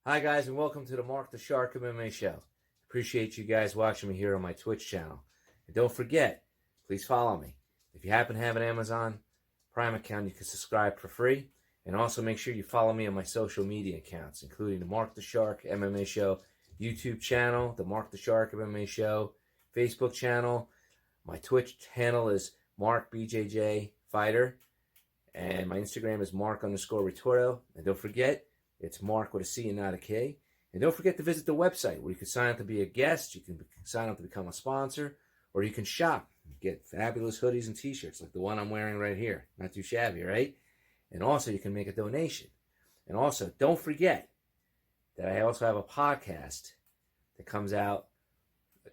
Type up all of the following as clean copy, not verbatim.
Hi guys, and welcome to the Marc the Shark MMA show. Appreciate you guys watching me here on my Twitch channel. And don't forget, please follow me. If you happen to have an Amazon Prime account, you can subscribe for free. And also make sure you follow me on my social media accounts, including the Marc the Shark MMA show, YouTube channel, the Marc the Shark MMA show, Facebook channel. My Twitch channel is Marc BJJ Fighter. And my Instagram is Marc_Retorto. And don't forget, it's Marc with a C and not a K. And don't forget to visit the website where you can sign up to be a guest, you can sign up to become a sponsor, or you can shop. Get fabulous hoodies and t-shirts like the one I'm wearing right here. Not too shabby, right? And also you can make a donation. And also don't forget that I also have a podcast that comes out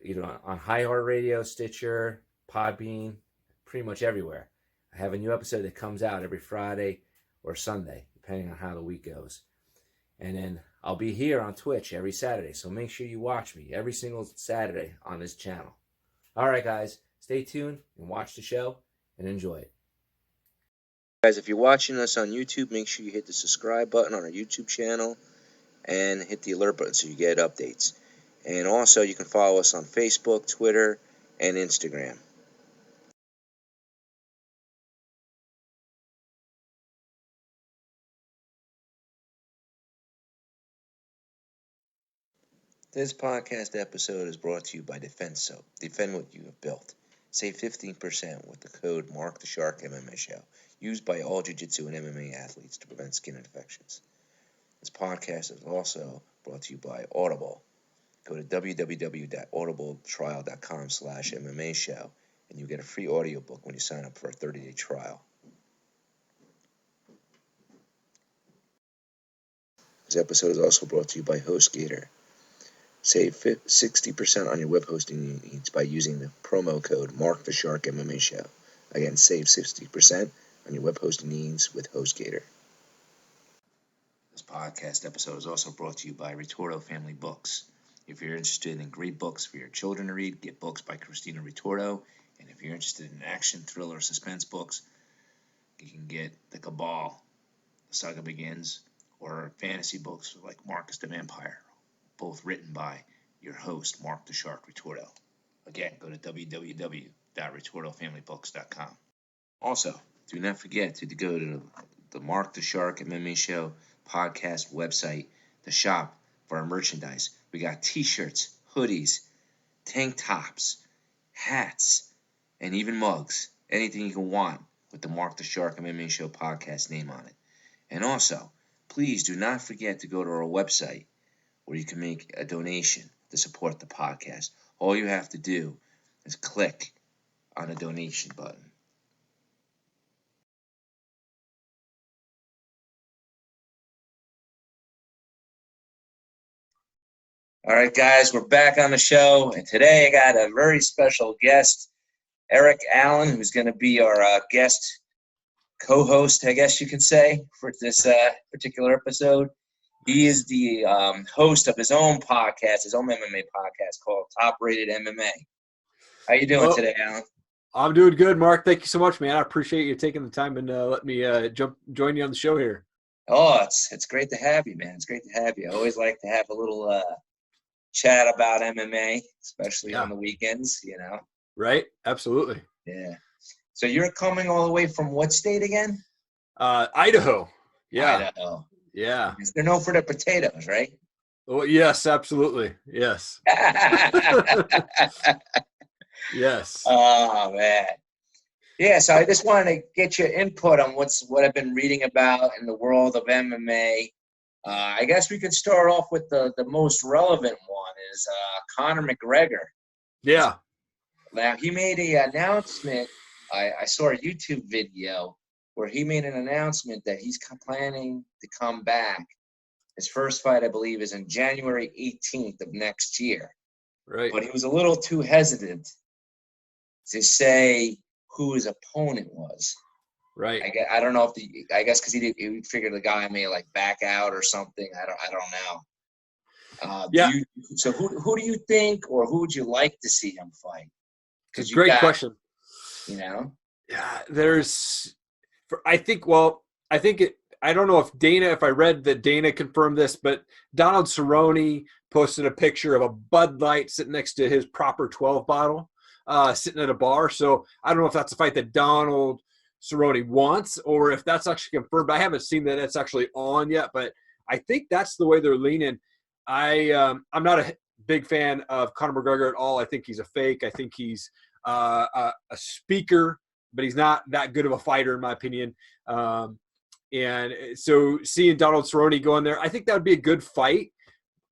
either on iHeartRadio, Stitcher, Podbean, pretty much everywhere. I have a new episode that comes out every Friday or Sunday, depending on how the week goes. And then I'll be here on Twitch every Saturday, so make sure you watch me every single Saturday on this channel. All right, guys, stay tuned and watch the show and enjoy it. Guys, if you're watching us on YouTube, make sure you hit the subscribe button on our YouTube channel and hit the alert button so you get updates. And also, you can follow us on Facebook, Twitter, and Instagram. This podcast episode is brought to you by Defense Soap. Defend what you have built. Save 15% with the code Marc the Shark MMA Show, used by all jiu-jitsu and MMA athletes to prevent skin infections. This podcast is also brought to you by Audible. Go to www.audibletrial.com/MMA Show, and you get a free audiobook when you sign up for a 30-day trial. This episode is also brought to you by HostGator. Save 60% on your web hosting needs by using the promo code Marc the Shark MMA Show. Again, save 60% on your web hosting needs with HostGator. This podcast episode is also brought to you by Retorto Family Books. If you're interested in great books for your children to read, get books by Christina Retorto. And if you're interested in action, thriller, suspense books, you can get The Cabal, The Saga Begins, or fantasy books like Marcus the Vampire, both written by your host, Marc the Shark Retorto. Again, go to www.retortofamilybooks.com. Also, do not forget to go to the Marc the Shark MMA Show podcast website, the shop for our merchandise. We got t-shirts, hoodies, tank tops, hats, and even mugs. Anything you can want with the Marc the Shark MMA Show podcast name on it. And also, please do not forget to go to our website where you can make a donation to support the podcast. All you have to do is click on the donation button. All right, guys, we're back on the show, and today I got a very special guest, Erik Allen, who's going to be our guest co-host, I guess you can say, for this particular episode. He is the host of his own podcast, his own MMA podcast called Top Rated MMA. How you doing today, Alan? I'm doing good, Marc. Thank you so much, man. I appreciate you taking the time and let me join you on the show here. Oh, it's great to have you, man. It's great to have you. I always like to have a little chat about MMA, especially on the weekends, you know. Right? Absolutely. Yeah. So you're coming all the way from what state again? Idaho. Yeah. Idaho. Yeah. They're known for their potatoes, right? Oh, yes, absolutely. Yes. Yes. Oh, man. Yeah, so I just wanted to get your input on what I've been reading about in the world of MMA. I guess we could start off with the most relevant one is Conor McGregor. Yeah. Now, he made an announcement. I saw a YouTube video where he made an announcement that he's planning to come back. His first fight, I believe, is on January 18th of next year. Right. But he was a little too hesitant to say who his opponent was. Right. I don't know if I guess because he figured the guy may like back out or something. I don't know. Yeah. So who do you think, or who would you like to see him fight? It's a great question. You know. Yeah. I think I don't know if I read that Dana confirmed this, but Donald Cerrone posted a picture of a Bud Light sitting next to his Proper 12 bottle, sitting at a bar. So I don't know if that's a fight that Donald Cerrone wants or if that's actually confirmed. I haven't seen that it's actually on yet, but I think that's the way they're leaning. I'm not a big fan of Conor McGregor at all. I think he's a fake. I think he's a speaker, but he's not that good of a fighter in my opinion. And so seeing Donald Cerrone go in there, I think that would be a good fight.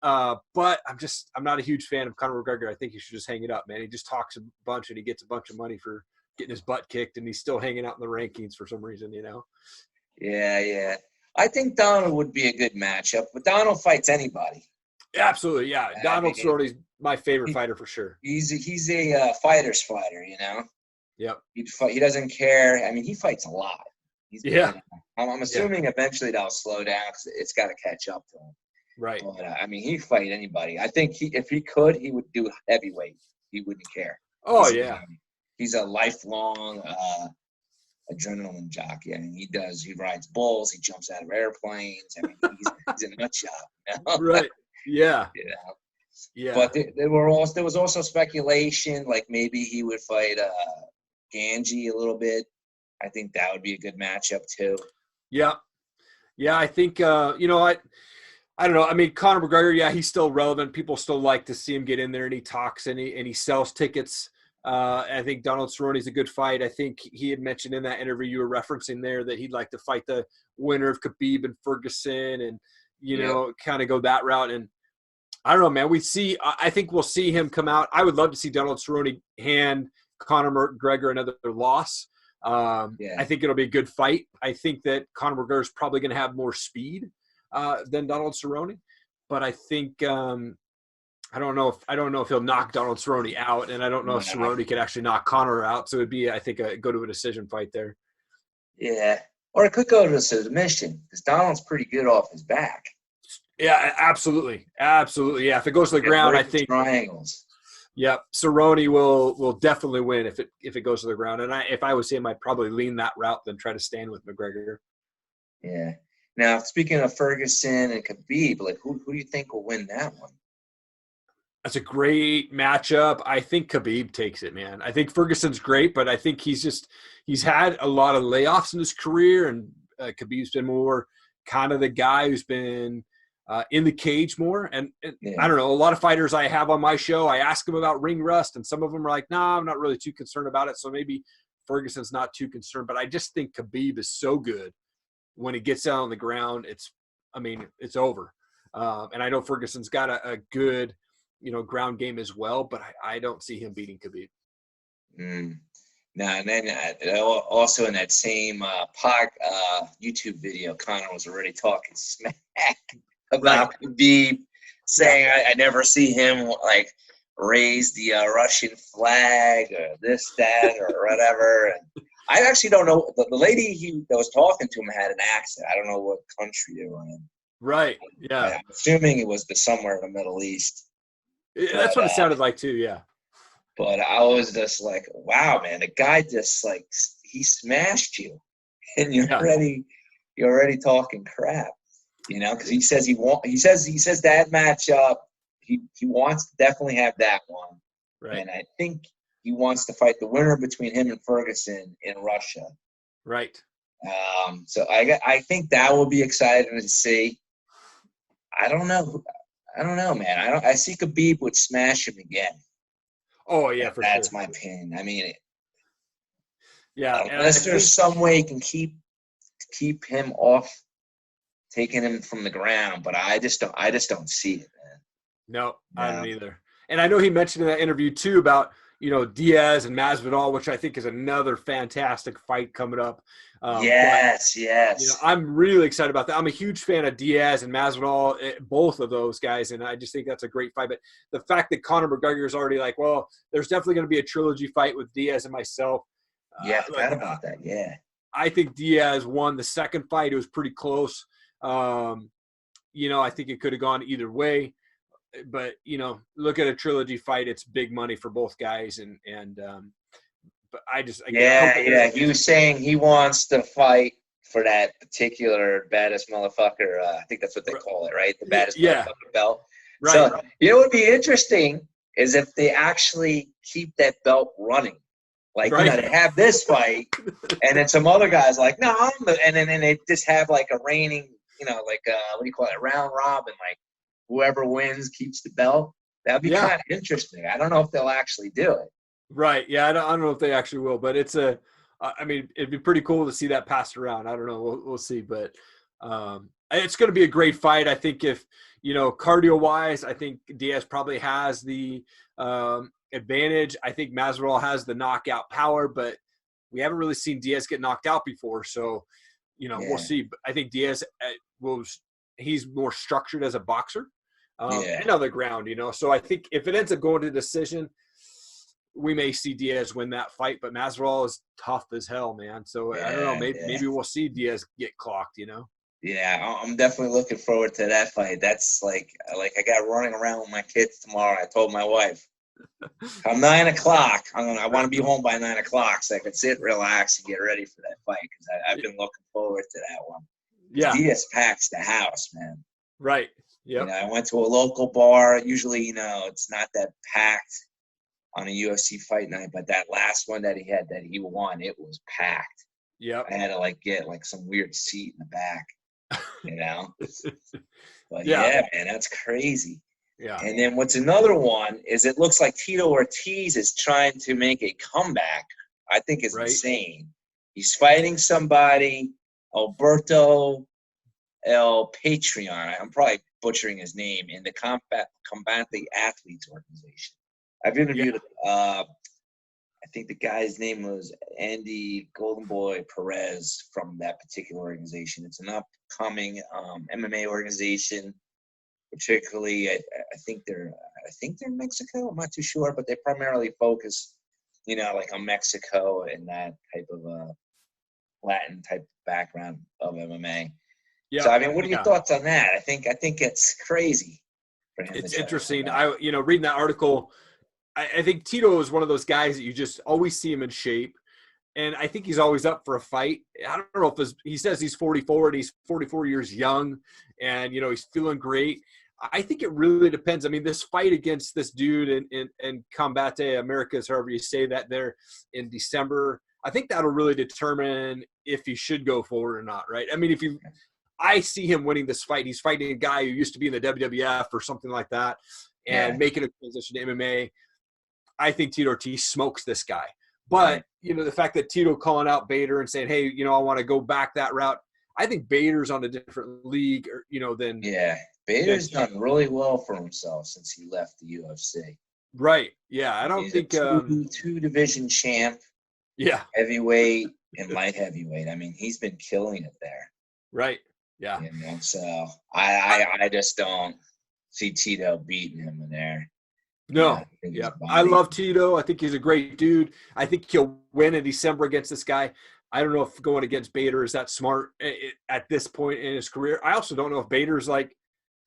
But I'm not a huge fan of Conor McGregor. I think he should just hang it up, man. He just talks a bunch and he gets a bunch of money for getting his butt kicked, and he's still hanging out in the rankings for some reason, Yeah. I think Donald would be a good matchup, but Donald fights anybody. Absolutely, yeah. Donald Cerrone's my favorite fighter for sure. He's a fighter's fighter, Yep. He doesn't care. I mean, he fights a lot. I'm assuming eventually that'll slow down because it's got to catch up to him. Right. But, I mean, he'd fight anybody. I think if he could, he would do heavyweight. He wouldn't care. Oh, He's a lifelong adrenaline jockey. I mean, he rides bulls. He jumps out of airplanes. I mean, he's a nut job. Right. Yeah. Yeah. But there was also speculation, like maybe he would fight Ganji a little bit. I think that would be a good matchup too. Yeah. I think I don't know. I mean, Conor McGregor, he's still relevant. People still like to see him get in there, and he talks and he sells tickets. I think Donald Cerrone is a good fight. I think he had mentioned in that interview you were referencing there that he'd like to fight the winner of Khabib and Ferguson, and kind of go that route. And I don't know, man. I think we'll see him come out. I would love to see Donald Cerrone hand Conor McGregor another loss. I think it'll be a good fight. I think that Conor McGregor is probably going to have more speed than Donald Cerrone, but I think I don't know if he'll knock Donald Cerrone out, and I don't know if Cerrone could actually knock Conor out. So it'd be, I think, go to a decision fight there. Yeah, or it could go to a submission because Donald's pretty good off his back. Yeah, absolutely. Yeah, if it goes to the ground, I think triangles. Yeah, Cerrone will definitely win if it goes to the ground. And if I was him, I'd probably lean that route than try to stand with McGregor. Yeah. Now, speaking of Ferguson and Khabib, like who do you think will win that one? That's a great matchup. I think Khabib takes it, man. I think Ferguson's great, but I think he's had a lot of layoffs in his career, and Khabib's been more kind of the guy who's been in the cage more. And I don't know, a lot of fighters I have on my show, I ask them about ring rust, and some of them are like, nah, I'm not really too concerned about it. So maybe Ferguson's not too concerned, but I just think Khabib is so good when he gets down on the ground. It's over. And I know Ferguson's got a good, ground game as well, but I don't see him beating Khabib. No, and then also in that same YouTube video, Conor was already talking smack about Khabib, saying I never see him like raise the Russian flag or this, that, or whatever. And I actually don't know. The lady that was talking to him had an accent. I don't know what country they were in. Right. Yeah. I'm assuming it was somewhere in the Middle East. That's what it sounded like too. Yeah. But I was just like, wow, man, the guy just like he smashed you, and you're already talking crap, because he says he says that matchup he wants to definitely have that one, right? And I think he wants to fight the winner between him and Ferguson in Russia, right? So I think that will be exciting to see. I don't know, man. I see Khabib would smash him again. Oh yeah, for that's sure. my opinion. I mean, yeah. Unless there's some way you can keep him off, taking him from the ground, but I just don't see it, man. No, I don't either. And I know he mentioned in that interview too about Diaz and Masvidal, which I think is another fantastic fight coming up. Yes. I'm really excited about that. I'm a huge fan of Diaz and Masvidal, both of those guys, and I just think that's a great fight. But the fact that Conor McGregor is already like, well, there's definitely going to be a trilogy fight with Diaz and myself. Yeah, I forgot about that. Yeah. I think Diaz won the second fight. It was pretty close. I think it could have gone either way. But look at a trilogy fight; it's big money for both guys, but I just he was saying he wants to fight for that particular baddest motherfucker. I think that's what they call it, right? The baddest Yeah. motherfucker belt. Right. So, you know what would be interesting is if they actually keep that belt running. Like, Right. you know, they have this fight, and then some other guys like, no, and then they just have like a reigning, you know, like what do you call it, round robin, like whoever wins keeps the belt. That'd be kind of interesting. I don't know if they'll actually do it. Right. Yeah. I don't know if they actually will, but I mean, it'd be pretty cool to see that passed around. I don't know. We'll see, but it's going to be a great fight. I think if, you know, cardio wise, I think Diaz probably has the advantage. I think Masvidal has the knockout power, but we haven't really seen Diaz get knocked out before. So, you know, we'll see. But I think Diaz he's more structured as a boxer and on the ground, you know. So I think if it ends up going to decision, we may see Diaz win that fight, but Masvidal is tough as hell, man. So I don't know. Maybe we'll see Diaz get clocked, you know? Yeah, I'm definitely looking forward to that fight. That's like I got running around with my kids tomorrow. I told my wife, come 9 o'clock, I want to be home by 9 o'clock so I can sit, relax, and get ready for that fight because I've been looking forward to that one. Yeah. Diaz packs the house, man. Right. Yeah. You know, I went to a local bar. Usually, you know, it's not that packed on a UFC fight night, but that last one that he won, it was packed. Yeah. I had to like get like some weird seat in the back, you know. But yeah, man, that's crazy. Yeah. And then what's another one is it looks like Tito Ortiz is trying to make a comeback. I think is insane. He's fighting somebody, Alberto El Patreon. I'm probably butchering his name in the Combate Athletes Organization. I've interviewed I think the guy's name was Andy Golden Boy Perez from that particular organization. It's an upcoming MMA organization. Particularly, I think they're in Mexico. I'm not too sure, but they primarily focus, you know, like on Mexico and that type of Latin type background of MMA. Yeah. So I mean, what are your thoughts on that? I think it's crazy for him. It's interesting. Reading that article, I think Tito is one of those guys that you just always see him in shape. And I think he's always up for a fight. I don't know if he says he's 44 and he's 44 years young and, you know, he's feeling great. I think it really depends. I mean, this fight against this dude in Combate Americas, however you say that, there in December, I think that'll really determine if he should go forward or not, right? I mean, I see him winning this fight. He's fighting a guy who used to be in the WWF or something like that and making a transition to MMA. I think Tito Ortiz smokes this guy. But, you know, the fact that Tito calling out Bader and saying, hey, you know, I want to go back that route, I think Bader's on a different league, you know, than – Yeah, Bader's done really well for himself since he left the UFC. Right. Yeah, I don't think – two division champ. Yeah. Heavyweight and light heavyweight. I mean, he's been killing it there. Right. Yeah. You know, so I just don't see Tito beating him in there. No. Yeah. I love Tito. I think he's a great dude. I think he'll win in December against this guy. I don't know if going against Bader is that smart at this point in his career. I also don't know if Bader's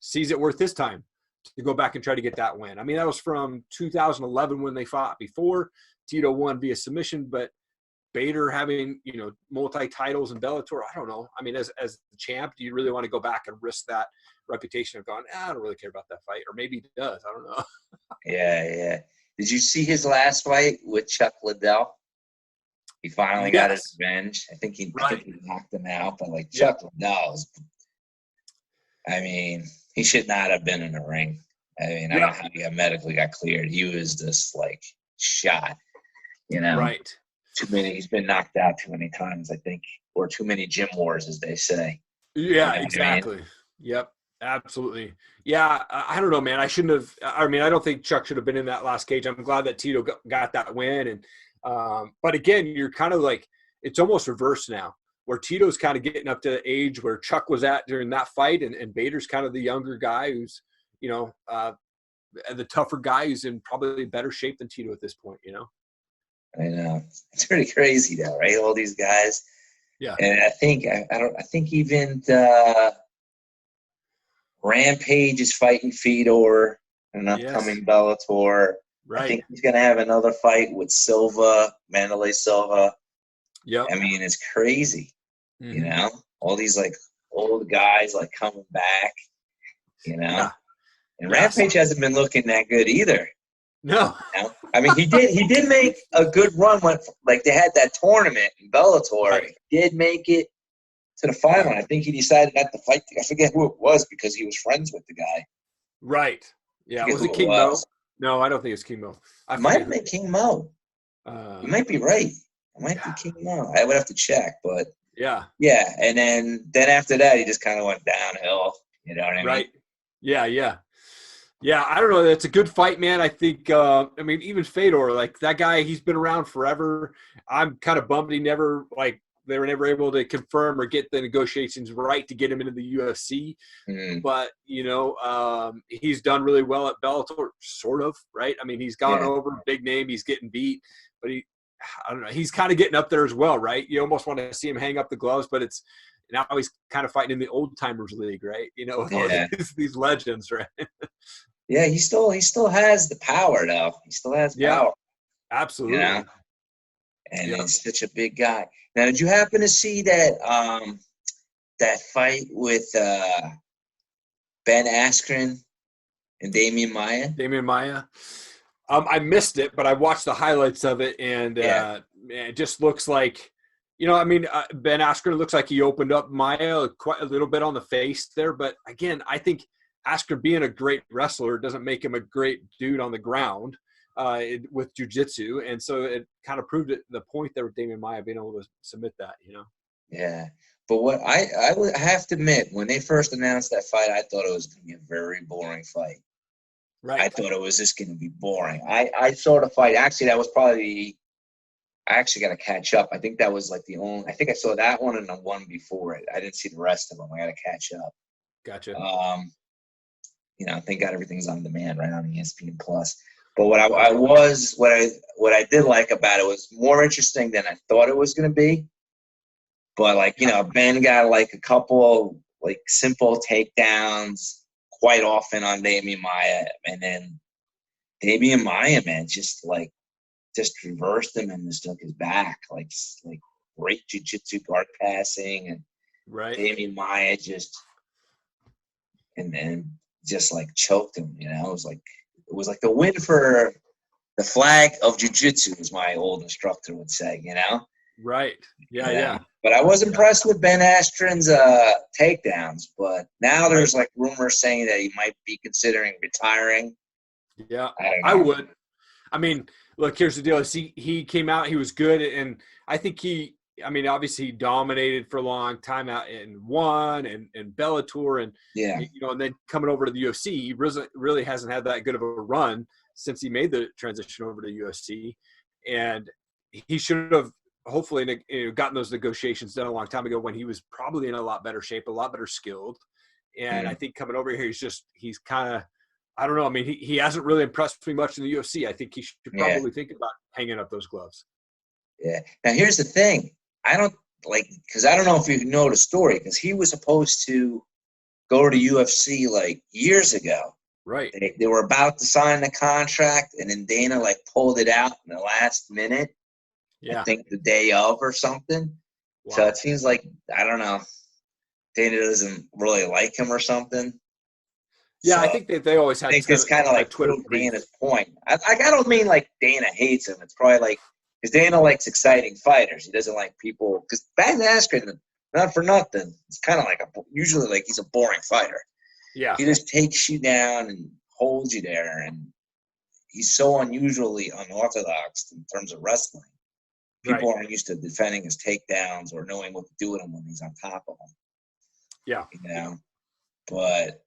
sees it worth his time to go back and try to get that win. I mean, that was from 2011 when they fought before. Tito won via submission, but Bader having, you know, multi-titles in Bellator, I don't know. I mean, as the champ, do you really want to go back and risk that reputation of going, I don't really care about that fight? Or maybe he does. I don't know. Yeah. Did you see his last fight with Chuck Liddell? He finally got his revenge. I think he knocked him out, but Chuck Liddell I mean, he should not have been in the ring. I mean, I don't know how he medically got cleared. He was just shot, you know. Right. He's been knocked out too many times, I think, or too many gym wars, as they say. Yeah, you know exactly. I mean? Yep, absolutely. Yeah, I don't know, man. I don't think Chuck should have been in that last cage. I'm glad that Tito got that win. And but again, you're kind of it's almost reversed now, where Tito's kind of getting up to the age where Chuck was at during that fight, and Bader's kind of the younger guy who's, you know, the tougher guy who's in probably better shape than Tito at this point, you know. I know, it's pretty crazy though, right? All these guys. Yeah. And I think even Rampage is fighting Fedor in an upcoming Bellator. Right. I think he's gonna have another fight with Silva, Mandalay Silva. Yeah. I mean, it's crazy. You know, all these like old guys like coming back. You know, Yeah. and Yes. Rampage hasn't been looking that good either. No. You know? I mean, he did make a good run when like they had that tournament in Bellator. Right. He did make it to the final. I think he decided not to fight. I forget who it was because he was friends with the guy. Right. Yeah. Was it Who King Mo? was. No, I don't think it's King Mo. I It might forget have who. been King Mo. You might be right. It might be King Mo. I would have to check, but Yeah. yeah. And then after that, he just kind of went downhill. You know what I mean? Right. Yeah. Yeah. Yeah, I don't know. That's a good fight, man. I think, I mean, even Fedor, like that guy, he's been around forever. I'm kind of bummed he never, like, they were never able to confirm or get the negotiations right to get him into the UFC. Mm, But, you know, he's done really well at Bellator, sort of, right? I mean, he's gone yeah. over, big name, he's getting beat, but I don't know, he's kind of getting up there as well, right? You almost want to see him hang up the gloves, but it's now he's kind of fighting in the old timers league, right? You know, with all these legends, right? Yeah, he still has the power though. He still has Yeah, power, you absolutely. know. And Yeah. he's such a big guy. Now, did you happen to see that that fight with Ben Askren and Damian Maya? Damian Maya. I missed it, but I watched the highlights of it, and Yeah. it just looks like, you know, I mean, Ben Askren looks like he opened up Maya quite a little bit on the face there. But again, I think Askren being a great wrestler doesn't make him a great dude on the ground with jiu-jitsu. And so it kind of proved it, the point there with Damian Maya being able to submit that, you know? Yeah. But what I would have to admit, when they first announced that fight, I thought it was going to be a very boring fight. Right. I thought it was just going to be boring. I saw the fight. Actually, that was probably I actually got to catch up. I think that was like the only. I think I saw that one and the one before it. I didn't see the rest of them. I got to catch up. Gotcha. You know, thank God everything's on demand right on ESPN Plus. But what I did like about it was more interesting than I thought it was going to be. But like, you know, Ben got like a couple like simple takedowns quite often on Damian Maya, and then Damian Maya, man, just reversed him and just took his back, like great jiu-jitsu guard passing, and Right. Damian Maya just and then just like choked him. You know, it was like the win for the flag of jiu-jitsu, as my old instructor would say. You know. Right. Yeah. You know? Yeah. But I was impressed with Ben Askren's takedowns. But now there's like rumors saying that he might be considering retiring. Yeah. I don't know. I would. I mean, look, here's the deal. He came out, he was good, and I think obviously he dominated for a long time out and won and Bellator, and Yeah. you know, and then coming over to the UFC, he really hasn't had that good of a run since he made the transition over to UFC, and he should have hopefully gotten those negotiations done a long time ago when he was probably in a lot better shape, a lot better skilled, and I think coming over here, he's kind of, I don't know. I mean, he hasn't really impressed me much in the UFC. I think he should probably think about hanging up those gloves. Yeah. Now, here's the thing. Because I don't know if you know the story, because he was supposed to go to UFC like years ago. Right. They were about to sign the contract, and then Dana like pulled it out in the last minute. Yeah. I think the day of or something. Wow. So it seems like, I don't know, Dana doesn't really like him or something. Yeah, so I think that they always had. I think this kind of like proved Dana's point. I don't mean like Dana hates him. It's probably like because Dana likes exciting fighters. He doesn't like people because Ben Askren, not for nothing, it's kind of like usually like he's a boring fighter. Yeah, he just takes you down and holds you there, and he's so unusually unorthodox in terms of wrestling. People aren't used to defending his takedowns or knowing what to do with him when he's on top of them. Yeah, you know, but.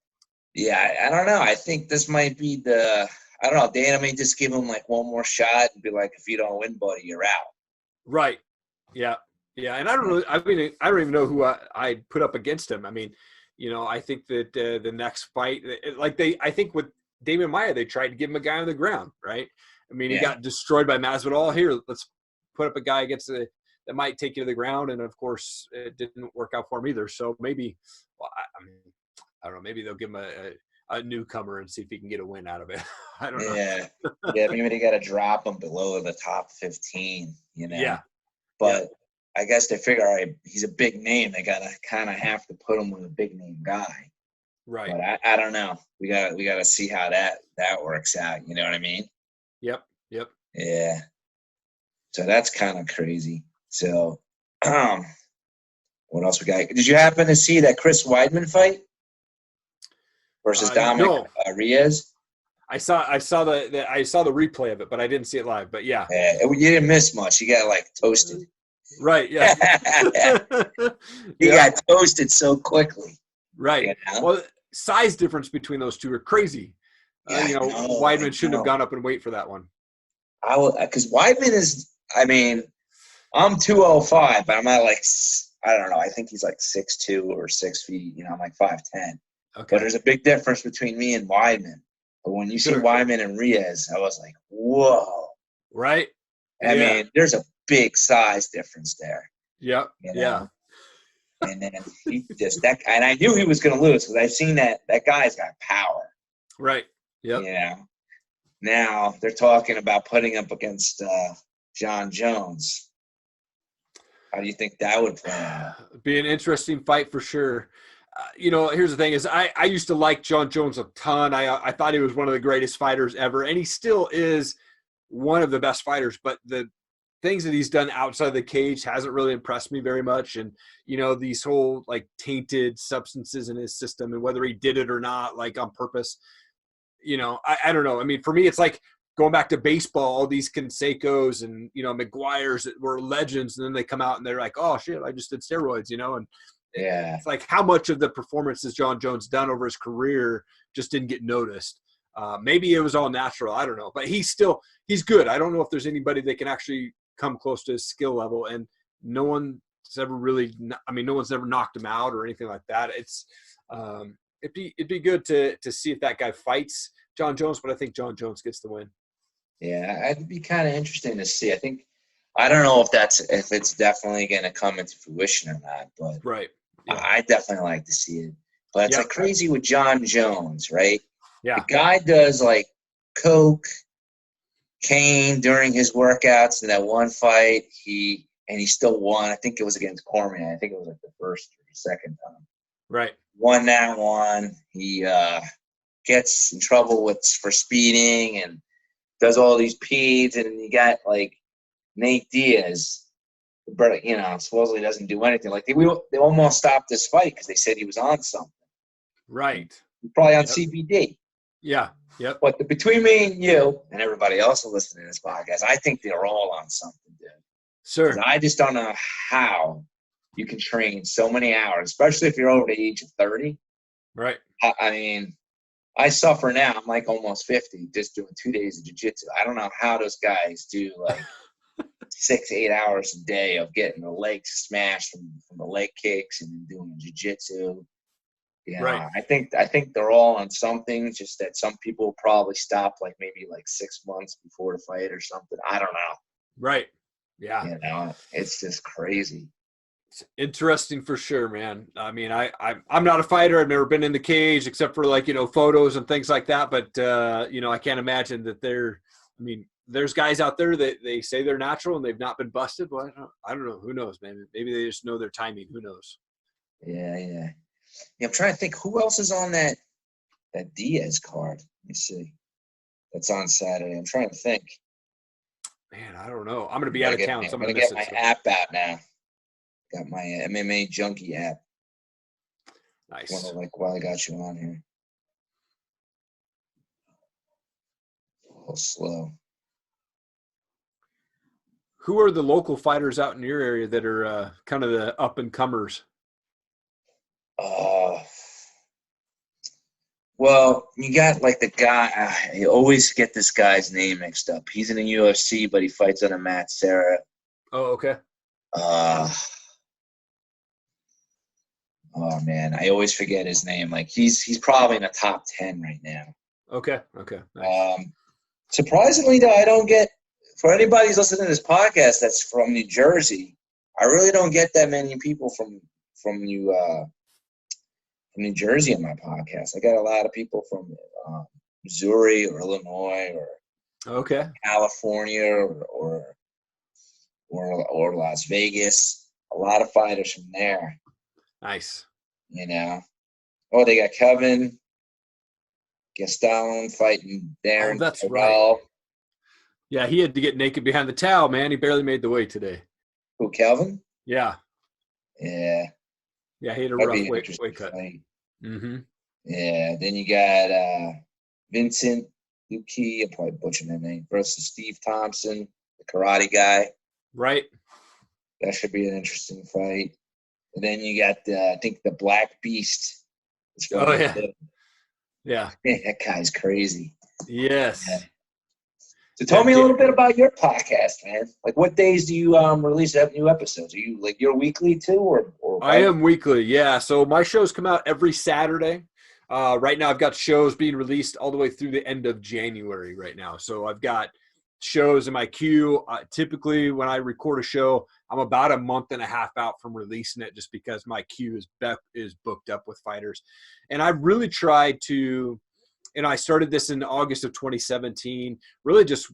Yeah, I don't know. I think this might be I don't know. Dana may just give him like one more shot and be like, if you don't win, buddy, you're out. Right. Yeah. Yeah. And I don't even know who I'd put up against him. I mean, you know, I think that the next fight, I think with Damian Maya, they tried to give him a guy on the ground, right? I mean, he got destroyed by Masvidal. Here, let's put up a guy against that might take you to the ground. And of course, it didn't work out for him either. So maybe, I don't know. Maybe they'll give him a newcomer and see if he can get a win out of it. I don't know. Yeah, maybe they got to drop him below the top 15. You know. Yeah. But I guess they figure, all right, he's a big name. They gotta kind of have to put him with a big name guy. Right. But I don't know. We gotta see how that works out. You know what I mean? Yep. Yep. Yeah. So that's kind of crazy. So, what else we got? Did you happen to see that Chris Weidman fight versus Dominic No. Reyes? I saw the replay of it, but I didn't see it live. But yeah. You didn't miss much. He got like toasted. Right. Yeah. He Yeah. got toasted so quickly. Right. You know? Well, size difference between those two are crazy. Yeah, Weidman shouldn't have gone up and wait for that one. Because Weidman is. I mean, I'm 205, but I'm not like, I don't know. I think he's like 6'2" or 6 feet. You know, I'm like 5'10". Okay. But there's a big difference between me and Weidman. But when you see Weidman and Reyes, I was like, whoa. Right. I mean, there's a big size difference there. Yep. You know? Yeah. And then he just and I knew he was going to lose because I've seen that guy's got power. Right. Yep. You know. Now they're talking about putting up against John Jones. How do you think that would play out? Be an interesting fight for sure. Here's the thing: is I used to like John Jones a ton. I thought he was one of the greatest fighters ever, and he still is one of the best fighters. But the things that he's done outside of the cage hasn't really impressed me very much. And these whole like tainted substances in his system, and whether he did it or not, like on purpose. I don't know. I mean, for me, it's like going back to baseball, all these Cansecos and, McGuires that were legends. And then they come out and they're like, oh shit, I just did steroids, and yeah, it's like how much of the performances John Jones done over his career just didn't get noticed. Maybe it was all natural. I don't know, but he's good. I don't know if there's anybody that can actually come close to his skill level, and no one's ever knocked him out or anything like that. It's, it'd be good to see if that guy fights John Jones, but I think John Jones gets the win. Yeah, it'd be kind of interesting to see. I don't know if it's definitely going to come into fruition or not, but right. Yeah. I definitely like to see it. But it's like crazy with John Jones, right? Yeah. The guy does like coke, cane during his workouts. In that one fight, he still won. I think it was against Cormier. I think it was like the first or second time. Right. Won that one. He gets in trouble for speeding and does all these peds, and you got like Nate Diaz, supposedly doesn't do anything. Like they almost stopped this fight because they said he was on something. Right. Probably on CBD. Yeah. Yep. But between me and you and everybody else listening to this podcast, I think they're all on something, dude. Sure. I just don't know how you can train so many hours, especially if you're over the age of 30. Right. I mean, I suffer now. I'm like almost 50, just doing 2 days of jiu-jitsu. I don't know how those guys do like 6-8 hours a day of getting the legs smashed from the leg kicks and doing jiu-jitsu. Right. I think they're all on something. Just that some people probably stop like maybe like 6 months before the fight or something. I don't know. Right. Yeah. It's just crazy. It's interesting for sure, man. I mean, I'm not a fighter. I've never been in the cage except for like, photos and things like that. But, I can't imagine that there's guys out there that they say they're natural and they've not been busted. Well, I don't know. Who knows, man? Maybe they just know their timing. Who knows? Yeah. I'm trying to think who else is on that Diaz card. Let me see. That's on Saturday. I'm trying to think. Man, I don't know. I'm going to be out of town, so I'm going to get miss my app out now. Got my MMA Junkie app. Nice. While I got you on here. A little slow. Who are the local fighters out in your area that are kind of the up and comers? Well, you got like the guy. I always get this guy's name mixed up. He's in the UFC, but he fights under Matt Serra. Oh, okay. Oh man, I always forget his name. Like he's probably in the top 10 right now. Okay. Nice. Surprisingly, though, I don't get, for anybody who's listening to this podcast that's from New Jersey, I really don't get that many people from New Jersey on my podcast. I got a lot of people from Missouri or Illinois or California or Las Vegas. a lot of fighters from there. Nice. You know. Oh, they got Kevin Gaston fighting Oh, Darren that's right. Terrell. Yeah, he had to get naked behind the towel, man. He barely made the weight today. Who, Kelvin? Yeah. Yeah. Yeah, he had a That'd rough be an weight interesting cut. fight. Mm-hmm. Yeah. Then you got Vincent Luque, I'm probably butchering that name, versus Steve Thompson, the karate guy. Right. That should be an interesting fight. And then you got, I think, the Black Beast. Oh, yeah. Yeah. That guy's crazy. Yes. Yeah. So tell me a little bit about your podcast, man. Like, what days do you release new episodes? Are you like you're weekly too, or I am weekly, yeah. So my shows come out every Saturday. Right now, I've got shows being released all the way through the end of January right now. So I've got shows in my queue. Typically, when I record a show, I'm about a month and a half out from releasing it, just because my queue is booked up with fighters. And I've really tried to. And I started this in August of 2017, really just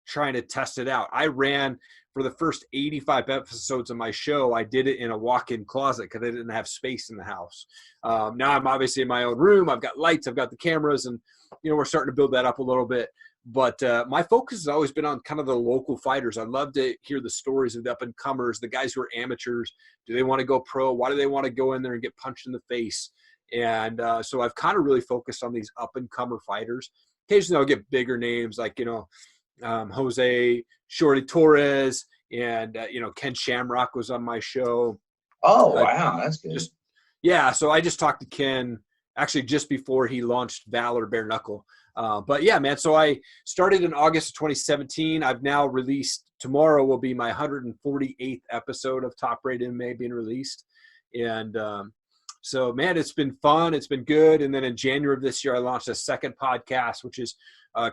trying to test it out. I ran for the first 85 episodes of my show. I did it in a walk-in closet because I didn't have space in the house. Now I'm obviously in my own room. I've got lights, I've got the cameras, and we're starting to build that up a little bit. But my focus has always been on kind of the local fighters. I love to hear the stories of the up-and-comers, the guys who are amateurs. Do they want to go pro? Why do they want to go in there and get punched in the face? And so I've kind of really focused on these up-and-comer fighters. Occasionally I'll get bigger names like, Jose Shorty Torres and, Ken Shamrock was on my show. Oh, wow. That's good. So I just talked to Ken actually just before he launched Valor Bare Knuckle. But yeah, man, so I started in August of 2017. I've now released, tomorrow will be my 148th episode of Top Rated MMA being released. And, so, man, it's been fun. It's been good. And then in January of this year, I launched a second podcast, which is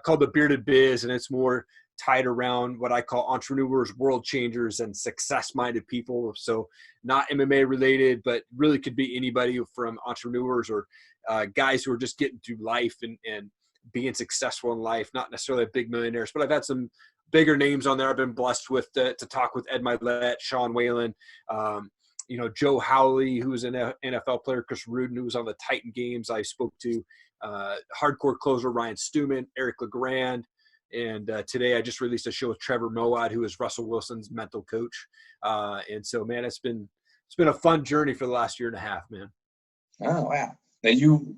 called The Bearded Biz, and it's more tied around what I call entrepreneurs, world changers, and success-minded people. So not MMA related, but really could be anybody from entrepreneurs or guys who are just getting through life and being successful in life, not necessarily big millionaires. But I've had some bigger names on there I've been blessed with to talk with: Ed Milet, Sean Whalen, Joe Howley, who was an NFL player, Chris Rudin, who was on the Titan games. I spoke to hardcore closer Ryan Stewman, Eric LeGrand, and today I just released a show with Trevor Moad, who is Russell Wilson's mental coach. And so, man, it's been a fun journey for the last year and a half, man. Oh, wow. Now you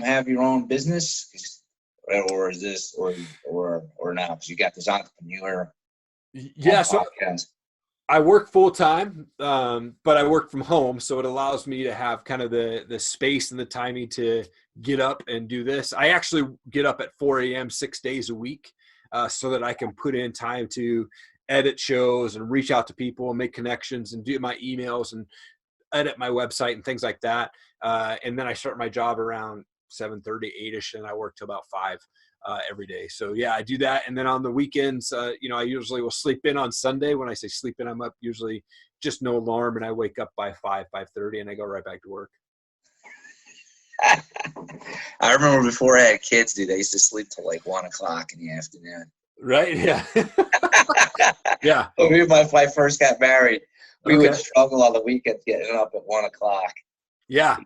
have your own business, or is this or not? Because you got this entrepreneur. Yeah, so podcast. I work full time, but I work from home, so it allows me to have kind of the space and the timing to get up and do this. I actually get up at 4 a.m. 6 days a week, so that I can put in time to edit shows and reach out to people and make connections and do my emails and edit my website and things like that. And then I start my job around 7:30, 8ish, and I work till about 5. Every day. So yeah, I do that. And then on the weekends, I usually will sleep in on Sunday. When I say sleep in, I'm up usually just no alarm, and I wake up by 5:30, and I go right back to work. I remember before I had kids, dude, I used to sleep till like 1 o'clock in the afternoon. Right? Yeah. Yeah. Me and my wife first got married. We would struggle on the weekends getting up at 1 o'clock. Yeah.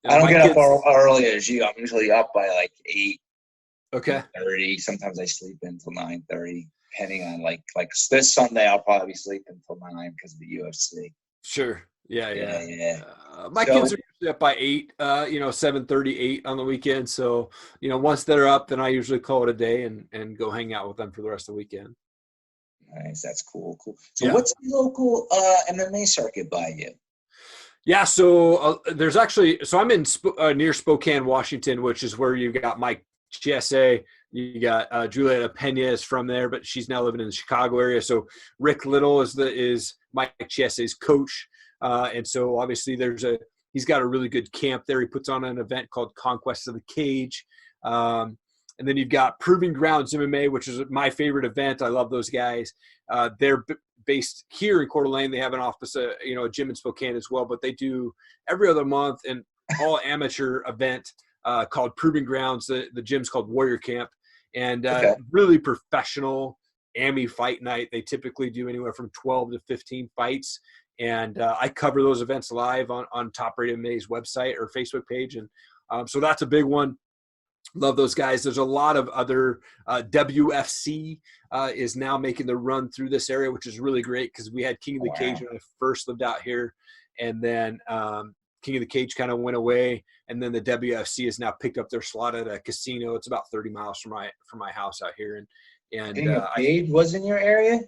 I don't get up early as you. I'm usually up by like 8. Okay. 8:30. Sometimes I sleep until 9:30, depending on like this Sunday I'll probably sleep until 9 because of the UFC. Sure. Yeah. My So, kids are usually up by 8, 7:30, 8 on the weekend. So, once they're up, then I usually call it a day and go hang out with them for the rest of the weekend. Nice. That's cool. So what's the local MMA circuit by you? Yeah, so there's actually – so I'm in near Spokane, Washington, which is where you've got Mike Chiesa. You got Julieta Pena is from there, but she's now living in the Chicago area. So Rick Little is Mike Chiesa's coach. And so obviously he's got a really good camp there. He puts on an event called Conquest of the Cage. And then you've got Proving Grounds MMA, which is my favorite event. I love those guys. They're based here in Coeur d'Alene. They have an office, a gym in Spokane as well, but they do every other month an all amateur event called Proving Grounds. The gym's called Warrior Camp, and really professional AMI fight night. They typically do anywhere from 12 to 15 fights, And I cover those events live on Top Rated MMA's website or Facebook page. And so that's a big one. Love those guys. There's a lot of other WFC is now making the run through this area, which is really great because we had King of the Cage when I first lived out here. And then King of the Cage kind of went away. And then the WFC has now picked up their slot at a casino. It's about 30 miles from my house out here. And King of the Cage was in your area?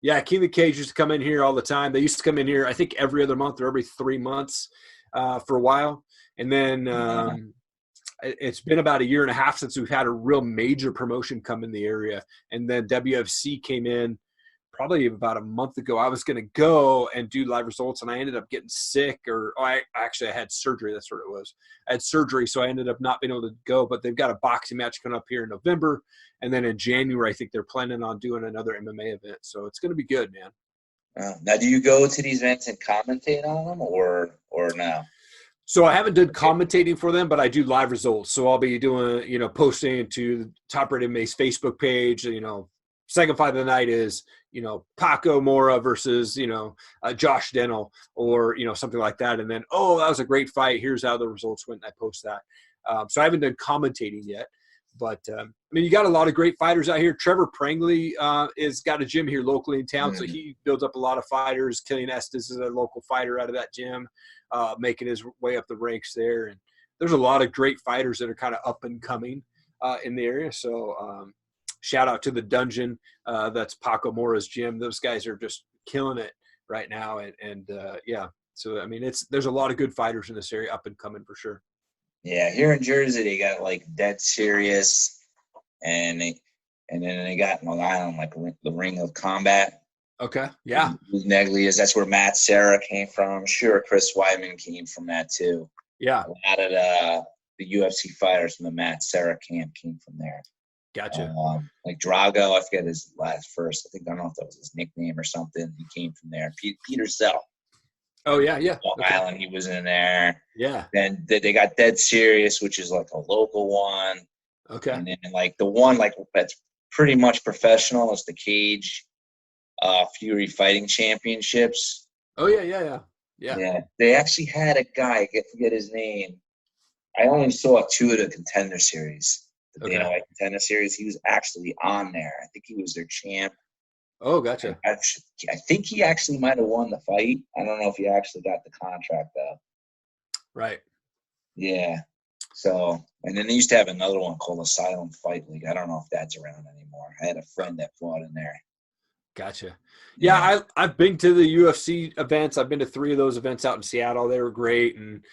Yeah, King of the Cage used to come in here all the time. They used to come in here, I think, every other month or every 3 months for a while. And then it's been about a year and a half since we've had a real major promotion come in the area. And then WFC came in probably about a month ago. I was going to go and do live results, and I ended up getting sick. I had surgery. That's what it was. I had surgery, so I ended up not being able to go. But they've got a boxing match coming up here in November. And then in January, I think they're planning on doing another MMA event. So it's going to be good, man. Now, do you go to these events and commentate on them or no? So I haven't done commentating for them, but I do live results. So I'll be doing, posting to the Top Rated MMA's Facebook page. Second fight of the night is, Paco Mora versus, Josh Dennell or, something like that. And then, that was a great fight. Here's how the results went. And I post that. So I haven't done commentating yet. But, you got a lot of great fighters out here. Trevor Prangley is got a gym here locally in town. So he builds up a lot of fighters. Killian Estes is a local fighter out of that gym, making his way up the ranks there. And there's a lot of great fighters that are kind of up and coming in the area. So shout out to the Dungeon. That's Paco Mora's gym. Those guys are just killing it right now. And so, there's a lot of good fighters in this area up and coming for sure. Yeah, here in Jersey, they got like Dead Serious, and then they got Long Island, like the Ring of Combat. Okay, yeah. Neglias, that's where Matt Serra came from. Sure, Chris Weidman came from that too. Yeah. A lot of the UFC fighters from the Matt Serra camp came from there. Gotcha. Like Drago, I forget his last first. I don't know if that was his nickname or something. He came from there. Peter Zell. Oh, yeah. Long Island, he was in there. Yeah. Then they got Dead Serious, which is like a local one. Okay. And then like the one like that's pretty much professional is the Cage Fury Fighting Championships. Oh, yeah. Yeah. They actually had a guy, I forget his name. I only saw 2 of the Contender Series. The Dana White Contender Series. He was actually on there. I think he was their champ. Oh, gotcha. I think he actually might have won the fight. I don't know if he actually got the contract though. Right. Yeah. So, and then they used to have another one called Asylum Fight League. I don't know if that's around anymore. I had a friend that fought in there. Gotcha. Yeah, I've been to the UFC events. I've been to 3 of those events out in Seattle. They were great, and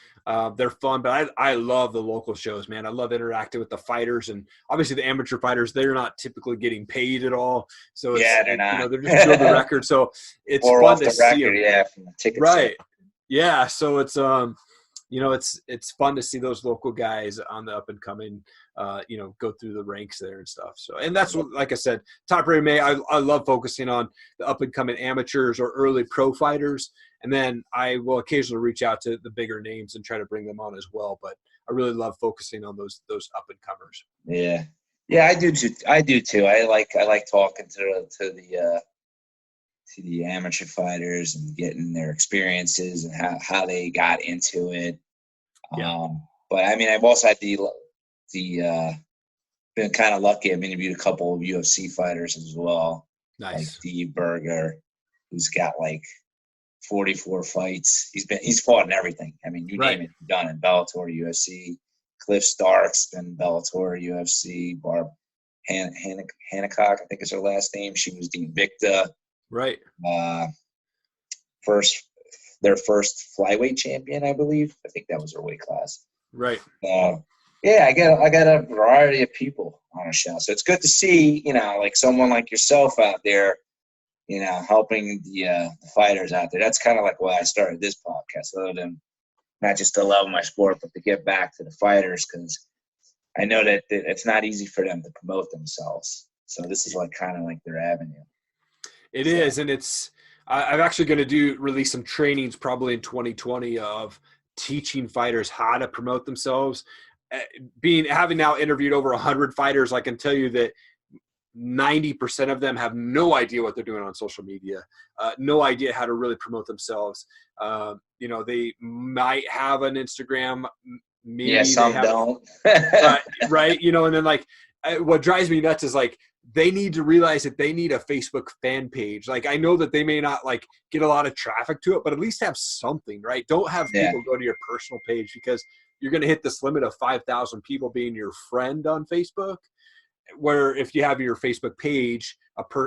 they're fun. But I love the local shows, man. I love interacting with the fighters, and obviously the amateur fighters. They're not typically getting paid at all, so they're not. They're just doing the record. So it's or fun off to the see record, them. from the ticket. Right. Yeah. So it's it's fun to see those local guys on the up and coming, go through the ranks there and stuff. So, and that's what, like I said, Top Rated MMA, I love focusing on the up and coming amateurs or early pro fighters. And then I will occasionally reach out to the bigger names and try to bring them on as well. But I really love focusing on those up and comers. Yeah. Yeah, I do too. I like talking to the amateur fighters and getting their experiences and how they got into it. Yeah. But I've also had the been kind of lucky. I've interviewed a couple of UFC fighters as well. Nice. Like Steve Berger, who's got like 44 fights. He's fought in everything. You name it, he's done in Bellator, UFC. Cliff Stark's been Bellator, UFC. Barb Hancock, I think is her last name. She was the Invicta. Right. Their first flyweight champion, I believe. I think that was her weight class. Right. I got a variety of people on a show. So it's good to see, like someone like yourself out there, helping the fighters out there. That's kind of like why I started this podcast, other than not just to love my sport, but to get back to the fighters, because I know that it's not easy for them to promote themselves. So this is kind of like their avenue. It is, and I'm actually going to release some trainings probably in 2020 of teaching fighters how to promote themselves. Having now interviewed over 100 fighters, I can tell you that 90% of them have no idea what they're doing on social media, no idea how to really promote themselves. They might have an Instagram, maybe Yeah, some they have, don't. right. And then like, what drives me nuts is like, they need to realize that they need a Facebook fan page. Like, I know that they may not like get a lot of traffic to it, but at least have something, right? Don't have Yeah. people go to your personal page, because you're going to hit this limit of 5,000 people being your friend on Facebook. Where if you have your Facebook page,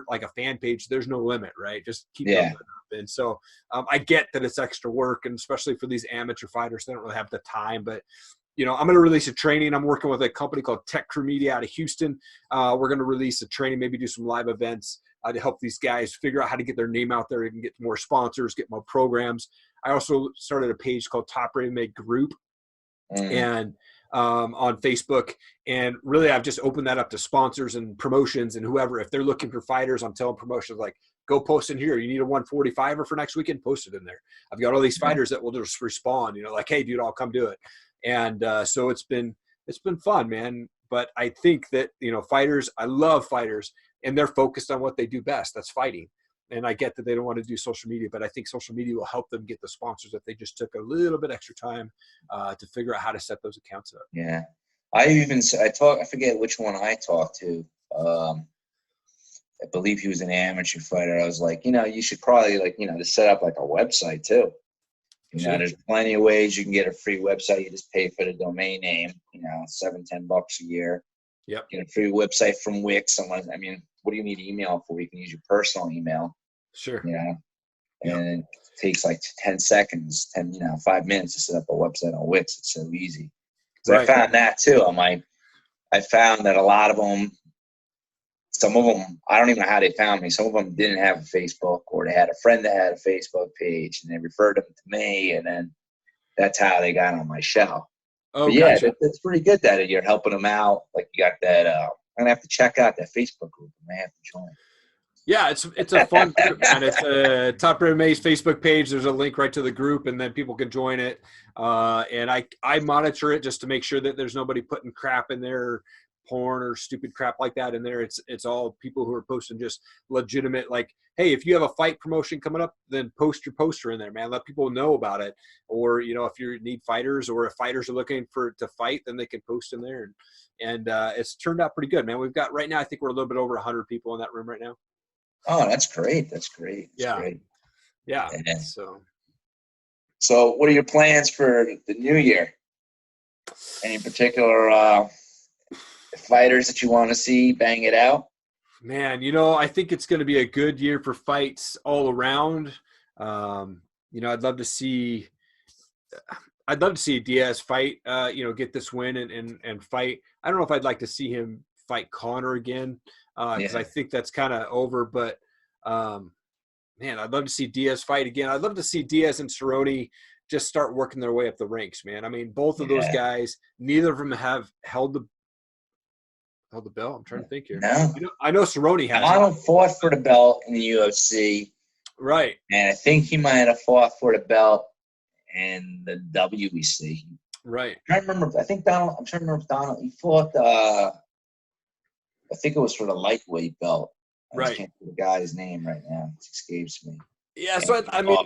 like a fan page, there's no limit, right? Just keep Yeah. building up. And so I get that it's extra work, and especially for these amateur fighters, they don't really have the time. But I'm going to release a training. I'm working with a company called Tech Crew Media out of Houston. We're going to release a training, maybe do some live events to help these guys figure out how to get their name out there and get more sponsors, get more programs. I also started a page called Top Rated MMA Group, and on Facebook. And really, I've just opened that up to sponsors and promotions and whoever. If they're looking for fighters, I'm telling promotions like, go post in here. You need a 145er for next weekend? Post it in there. I've got all these fighters that will just respond, like, hey, dude, I'll come do it. And so it's been fun, man. But I think that, fighters, I love fighters, and they're focused on what they do best. That's fighting. And I get that they don't want to do social media, but I think social media will help them get the sponsors if they just took a little bit extra time to figure out how to set those accounts up. Yeah. I forget which one I talked to. I believe he was an amateur fighter. I was like, you should probably to set up like a website too. Sure. There's plenty of ways you can get a free website. You just pay for the domain name, $7-10 a year. Yep. Get a free website from Wix. What do you need email for? You can use your personal email. Sure. And it takes like 10 seconds, 5 minutes to set up a website on Wix. It's so easy. So right. I found that too. I found that a lot of them, some of them, I don't even know how they found me. Some of them didn't have a Facebook, or they had a friend that had a Facebook page, and they referred them to me, and then that's how they got on my show. Oh, but yeah, gotcha. That's pretty good that you're helping them out. Like, you got that. I'm gonna have to check out that Facebook group. I may have to join. Yeah, it's a fun group, man. It's Top Rated MMA's Facebook page. There's a link right to the group, and then people can join it. And I monitor it just to make sure that there's nobody putting crap in there, porn or stupid crap like that in there. It's all people who are posting just legitimate, like, hey, if you have a fight promotion coming up, then post your poster in there, man. Let people know about it. Or, if you need fighters, or if fighters are looking to fight, then they can post in there. And it's turned out pretty good, man. We've got, right now, I think we're a little bit over 100 people in that room right now. Oh, that's great. That's great. Great. Yeah. So what are your plans for the new year? Any particular fighters that you want to see bang it out? Man, I think it's going to be a good year for fights all around. I'd love to see Diaz fight, get this win and fight. I don't know if I'd like to see him fight Conor again, because I think that's kind of over. But man, I'd love to see Diaz fight again. I'd love to see Diaz and Cerrone just start working their way up the ranks, man. I mean, both of those guys, neither of them have held the belt. I'm trying to think here. No. I know Cerrone has. Donald fought for the belt in the UFC. Right. And I think he might have fought for the belt in the WEC. Right. I'm trying to remember if Donald, he fought, I think it was for the lightweight belt. I just can't think of the guy's name right now. It escapes me. Yeah, so I mean,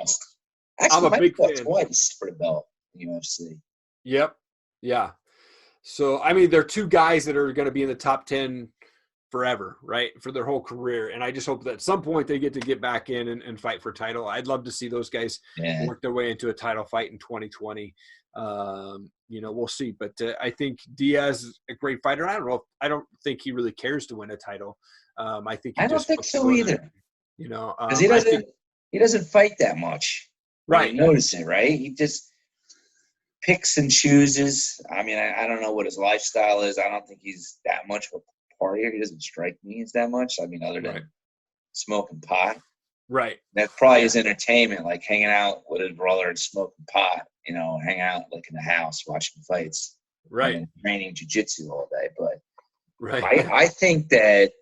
actually, I'm a big fan. Twice for the belt in the UFC. Yep. Yeah. So, I mean, they're two guys that are going to be in the top 10 forever, right, for their whole career. And I just hope that at some point they get back in and fight for a title. I'd love to see those guys work their way into a title fight in 2020. We'll see. But I think Diaz is a great fighter. I don't think he really cares to win a title. I think I don't think so either. Because he doesn't fight that much. Right. You notice it, right? He just picks and chooses. I mean, I don't know what his lifestyle is. I don't think he's that much of a partier. He doesn't strike me as that much. I mean, other than smoking pot. Right. That's probably his entertainment, like hanging out with his brother and smoking pot, hang out like in the house watching fights. Right. And training jiu-jitsu all day. But I think that,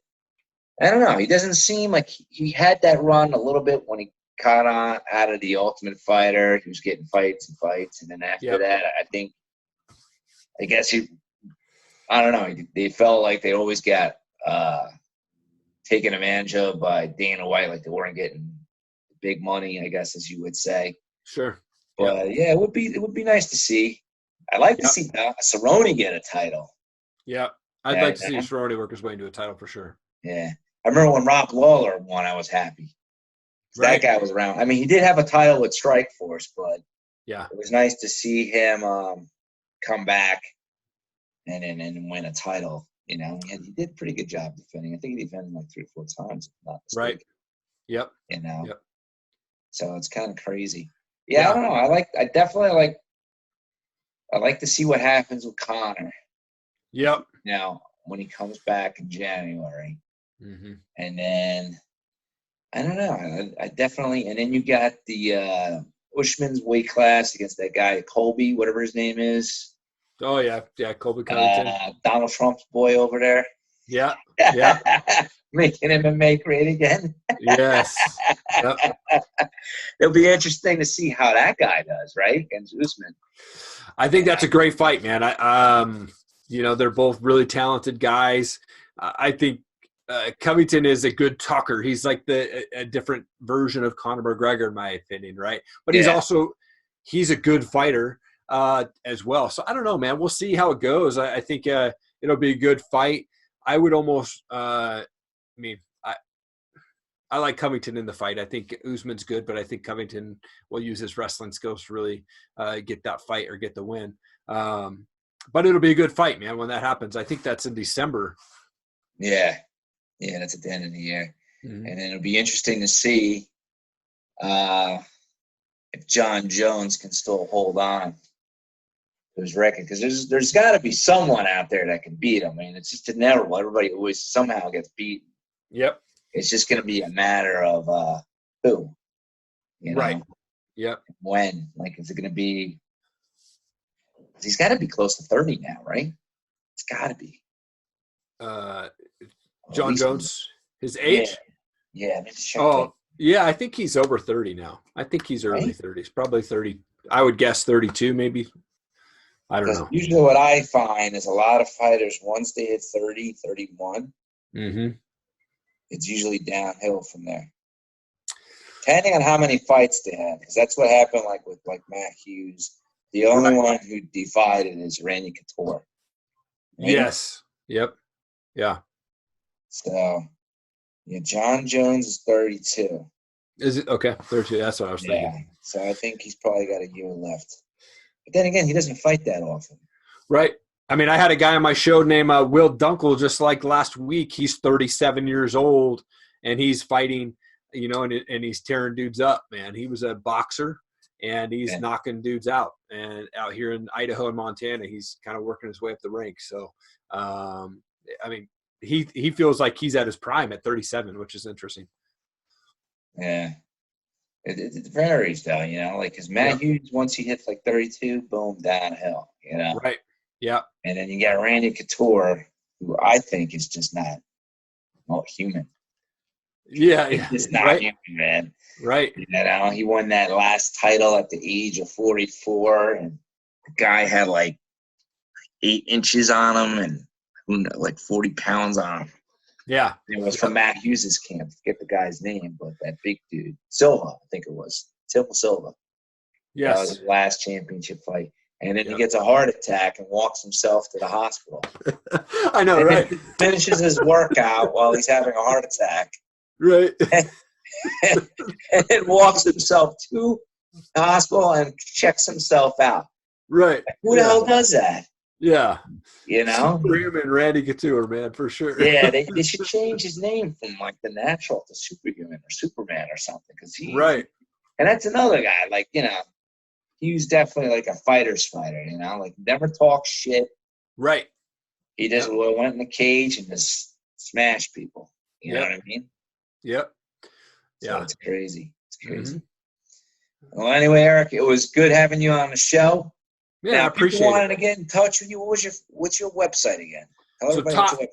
I don't know, he doesn't seem like he had that run a little bit when he caught on out of the Ultimate Fighter. He was getting fights, and then after that, I guess they felt like they always got taken advantage of by Dana White, like they weren't getting big money, I guess, as you would say. Sure. But yeah, it would be nice to see. I'd like to see Cerrone get a title. Yeah. I'd like to see Cerrone work his way into a title for sure. Yeah. I remember when Rock Lawler won, I was happy. Right. That guy was around. I mean, he did have a title with Strikeforce, but yeah, it was nice to see him come back and win a title. You know, and he did a pretty good job defending. I think he defended like 3 or 4 times, if not mistaken. right. Yep. You know. Yep. So it's kind of crazy. Yeah, I don't know. I definitely like to see what happens with Conor. Yep. Now, when he comes back in January. Mm-hmm. And then, I don't know. I definitely – and then you got the Usman's weight class against that guy, Colby, whatever his name is. Oh, yeah. Yeah, Colby Covington. Donald Trump's boy over there. Yeah. Yeah. Making MMA great again. Yes. Yep. It'll be interesting to see how that guy does, right, against Usman. I think that's a great fight, man. They're both really talented guys. I think Covington is a good talker. He's like a different version of Conor McGregor, in my opinion, right? But he's a good fighter as well. So I don't know, man. We'll see how it goes. I think it'll be a good fight. I would almost I like Covington in the fight. I think Usman's good, but I think Covington will use his wrestling skills to really get that fight or get the win. But it'll be a good fight, man, when that happens. I think that's in December. Yeah. Yeah, that's at the end of the year. Mm-hmm. And then it'll be interesting to see if John Jones can still hold on to his record. Because there's got to be someone out there that can beat him. I mean, it's just inevitable. Everybody always somehow gets beat. Yep. It's just going to be a matter of who. You know? Right. Yep. When. Like, is it going to be – he's got to be close to 30 now, right? It's got to be. John Jones, his age? Yeah. Yeah, I think he's over 30 now. I think he's early 30s, probably 30. I would guess 32 maybe. I don't know. Usually what I find is a lot of fighters, once they hit 30, 31, it's usually downhill from there. Depending on how many fights they have, because that's what happened with Matt Hughes. The only one who defied it is Randy Couture. Right? Yes. Yep. Yeah. So, yeah, John Jones is 32. Is it? Okay, 32. That's what I was thinking. Yeah, so I think he's probably got a year left. But then again, he doesn't fight that often. Right. I mean, I had a guy on my show named Will Dunkel just like last week. He's 37 years old, and he's fighting, and he's tearing dudes up, man. He was a boxer, and he's knocking dudes out. And out here in Idaho and Montana, he's kind of working his way up the ranks. So, I mean, he feels like he's at his prime at 37, which is interesting. Yeah. It varies, though, because Matt Hughes, once he hits 32, boom, downhill, Right. Yeah. And then you got Randy Couture, who I think is just not human. Yeah. He's just not human, man. Right. He won that last title at the age of 44, and the guy had 8 inches on him and 40 pounds on him. Yeah. It was from Matt Hughes' camp. I forget the guy's name, but that big dude. Silva, I think it was. Tim Silva. Yes. That was his last championship fight. And then he gets a heart attack and walks himself to the hospital. I know, right? Finishes his workout while he's having a heart attack. Right. And then walks himself to the hospital and checks himself out. Right. Who the hell does that? Yeah. Superhuman Randy Couture, man, for sure. Yeah, they should change his name from the Natural to Superhuman or Superman or something. Right. And that's another guy, he was definitely a fighter's fighter, never talk shit. Right. He just went in the cage and just smashed people. You know what I mean? Yep. So it's crazy. It's crazy. Mm-hmm. Well, anyway, Eric, it was good having you on the show. Yeah, now, I appreciate it. If you wanted to get in touch with you, what's your website again? Tell everybody what's your website.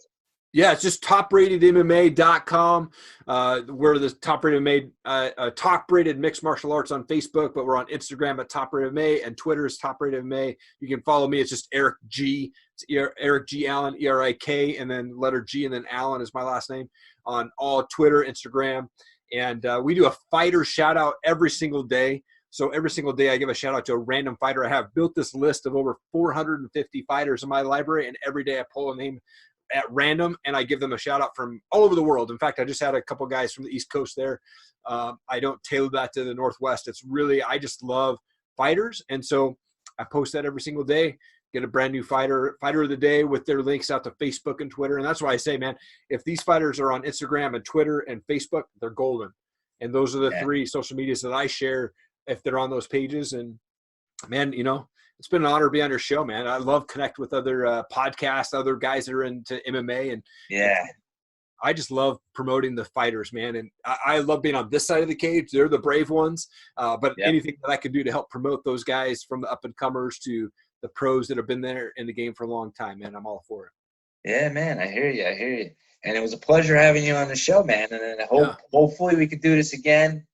Yeah, it's just topratedmma.com. We're the top rated mixed martial arts on Facebook, but we're on Instagram at Top Rated MMA and Twitter is Top Rated MMA. You can follow me. It's just Eric G. Erik G. Allen, ERIK, and then letter G, and then Allen is my last name, on all Twitter, Instagram. And we do a fighter shout out every single day. So every single day I give a shout out to a random fighter. I have built this list of over 450 fighters in my library, and every day I pull a name at random and I give them a shout out from all over the world. In fact, I just had a couple guys from the East Coast there. I don't tailor that to the Northwest. It's really, I just love fighters. And so I post that every single day, get a brand new fighter of the day with their links out to Facebook and Twitter. And that's why I say, man, if these fighters are on Instagram and Twitter and Facebook, they're golden. And those are the three social medias that I share if they're on those pages. And man, you know, it's been an honor to be on your show, man. I love connect with other podcasts, other guys that are into MMA. And I just love promoting the fighters, man. And I love being on this side of the cage. They're the brave ones. But anything that I can do to help promote those guys, from the up and comers to the pros that have been there in the game for a long time, man, I'm all for it. Yeah, man, I hear you. And it was a pleasure having you on the show, man. And then hopefully we could do this again,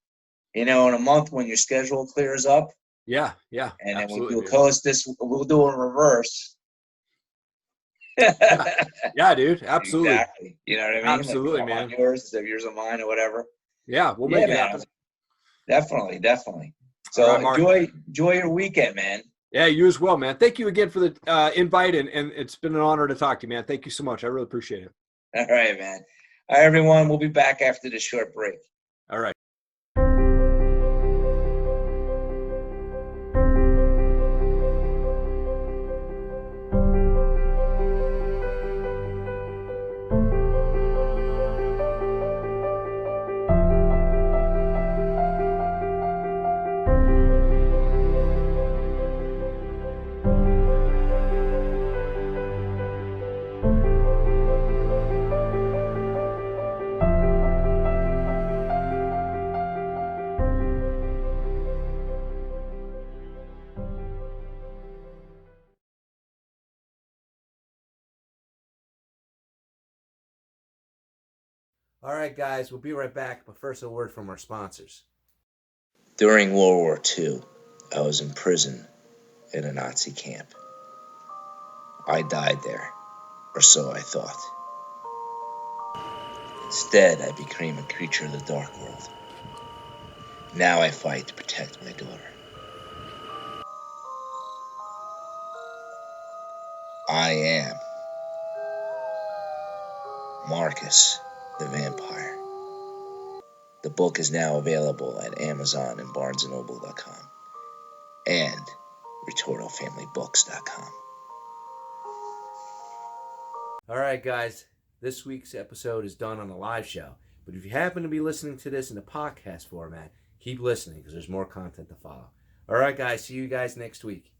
you know, in a month when your schedule clears up. Yeah. And then we'll do a reverse. Yeah, dude, absolutely. Exactly. You know what I mean? Absolutely, like, man. Yours, yours on mine, or whatever. Yeah, we'll make it happen. Definitely. So right, enjoy your weekend, man. Yeah, you as well, man. Thank you again for the invite, and it's been an honor to talk to you, man. Thank you so much. I really appreciate it. All right, man. All right, everyone. We'll be back after this short break. All right. All right, guys, we'll be right back, but first a word from our sponsors. During World War II, I was in prison in a Nazi camp. I died there, or so I thought. Instead, I became a creature of the dark world. Now I fight to protect my daughter. I am Marcus the Vampire. The book is now available at Amazon and BarnesandNoble.com and RetortoFamilyBooks.com. All right, guys, this week's episode is done on a live show, but if you happen to be listening to this in the podcast format, keep listening because there's more content to follow. All right, guys, see you guys next week.